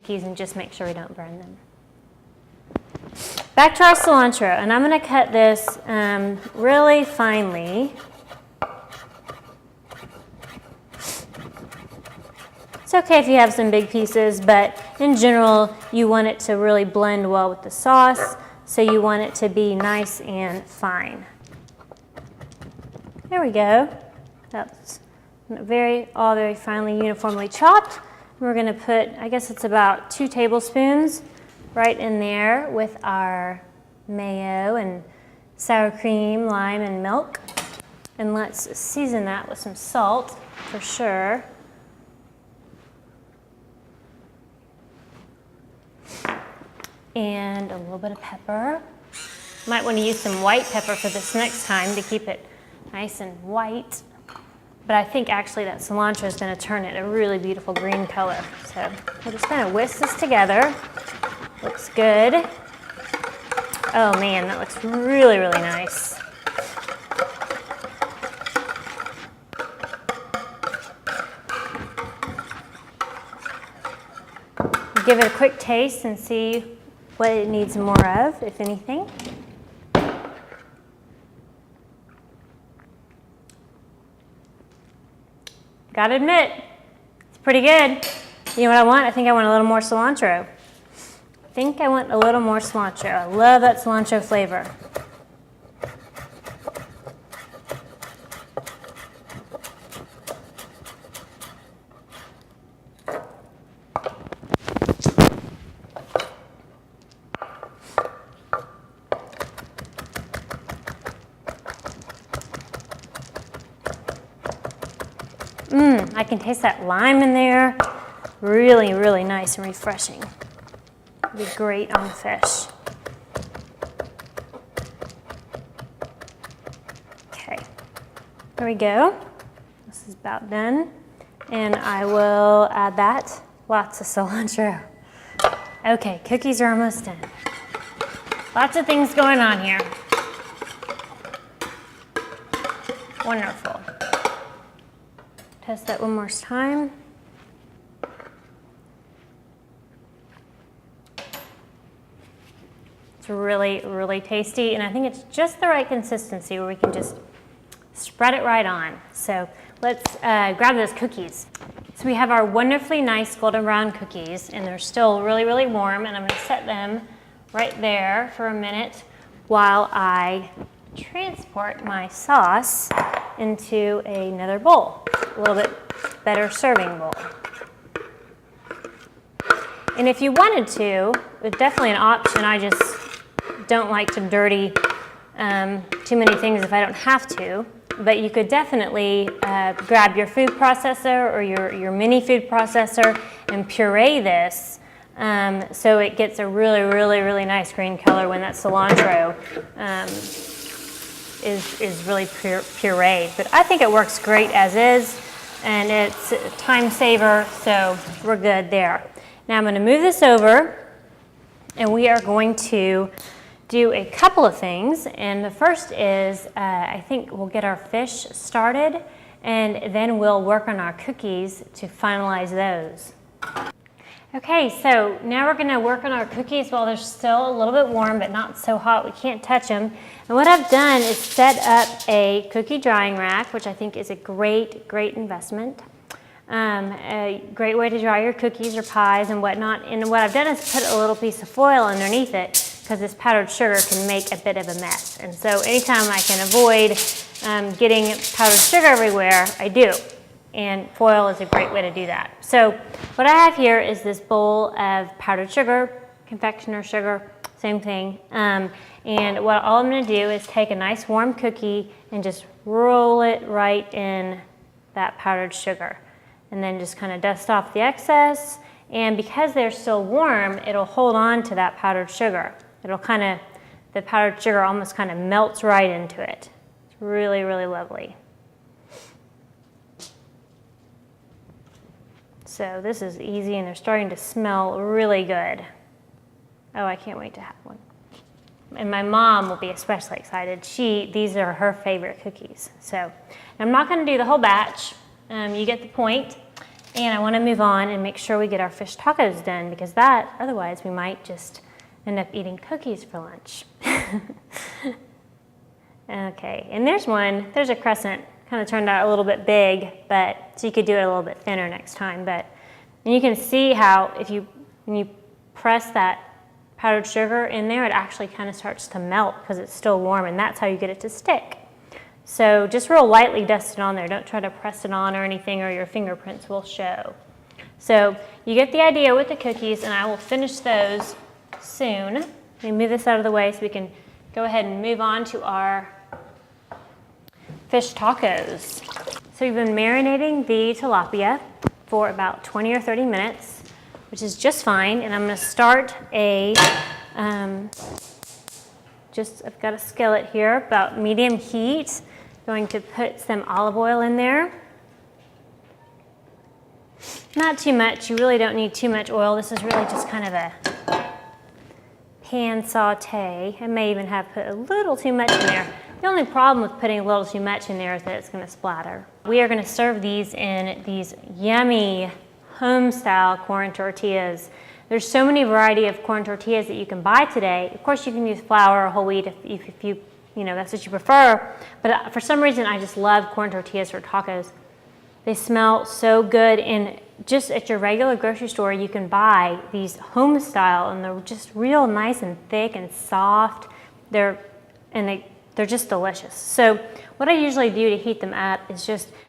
cookies and just make sure we don't burn them. Back to our cilantro, and I'm going to cut this really finely. It's okay if you have some big pieces, but in general, you want it to really blend well with the sauce, so you want it to be nice and fine. There we go. That's all very finely, uniformly chopped. We're going to put, I guess it's about 2 tablespoons right in there with our mayo and sour cream, lime, and milk. And let's season that with some salt for sure. And a little bit of pepper. Might want to use some white pepper for this next time to keep it nice and white. But I think actually that cilantro is going to turn it a really beautiful green color. So we're just going to whisk this together. Looks good. Oh man, that looks really, really nice. Give it a quick taste and see what it needs more of, if anything. Gotta admit, it's pretty good. You know what I want? I think I want a little more cilantro. I love that cilantro flavor. I can taste that lime in there. Really, really nice and refreshing. It'd be great on the fish. Okay, there we go. This is about done. And I will add that. Lots of cilantro. Okay, cookies are almost done. Lots of things going on here. Wonderful. Test that one more time. It's really, really tasty, and I think it's just the right consistency where we can just spread it right on. So let's grab those cookies. So we have our wonderfully nice golden brown cookies, and they're still really, really warm, and I'm going to set them right there for a minute while I transport my sauce into another bowl, a little bit better serving bowl. And if you wanted to, it's definitely an option. I just don't like to dirty too many things if I don't have to, but you could definitely grab your food processor or your mini food processor and puree this so it gets a really, really, really nice green color when that cilantro is really pureed. But I think it works great as is, and it's a time saver, so we're good there. Now I'm going to move this over, and we are going to do a couple of things. And the first is I think we'll get our fish started, and then we'll work on our cookies to finalize those. Okay, so now we're going to work on our cookies while they're still a little bit warm but not so hot we can't touch them. And what I've done is set up a cookie drying rack, which I think is a great, great investment. A great way to dry your cookies or pies and whatnot. And what I've done is put a little piece of foil underneath it because this powdered sugar can make a bit of a mess. And so anytime I can avoid getting powdered sugar everywhere, I do. And foil is a great way to do that. So what I have here is this bowl of powdered sugar, confectioner sugar, same thing. And all I'm going to do is take a nice warm cookie and just roll it right in that powdered sugar. And then just kind of dust off the excess. And because they're still warm, it'll hold on to that powdered sugar. The powdered sugar almost kind of melts right into it. It's really, really lovely. So this is easy, and they're starting to smell really good. Oh, I can't wait to have one. And my mom will be especially excited. These are her favorite cookies. So I'm not going to do the whole batch. You get the point. And I want to move on and make sure we get our fish tacos done, because that, otherwise we might just end up eating cookies for lunch. Okay, and there's one, there's a crescent, kind of turned out a little bit big, but so you could do it a little bit thinner next time. But and you can see how when you press that powdered sugar in there, it actually kind of starts to melt because it's still warm, and that's how you get it to stick. So just real lightly dust it on there. Don't try to press it on or anything, or your fingerprints will show. So you get the idea with the cookies, and I will finish those soon. Let me move this out of the way so we can go ahead and move on to our fish tacos. So we've been marinating the tilapia for about 20 or 30 minutes, which is just fine. And I'm going to start I've got a skillet here, about medium heat. Going to put some olive oil in there. Not too much, you really don't need too much oil. This is really just kind of a pan saute. I may even have put a little too much in there. The only problem with putting a little too much in there is that it's going to splatter. We are going to serve these in these yummy home-style corn tortillas. There's so many variety of corn tortillas that you can buy today. Of course, you can use flour or whole wheat if you that's what you prefer. But for some reason, I just love corn tortillas for tacos. They smell so good, and just at your regular grocery store, you can buy these home style, and they're just real nice and thick and soft. They're just delicious. So what I usually do to heat them up is just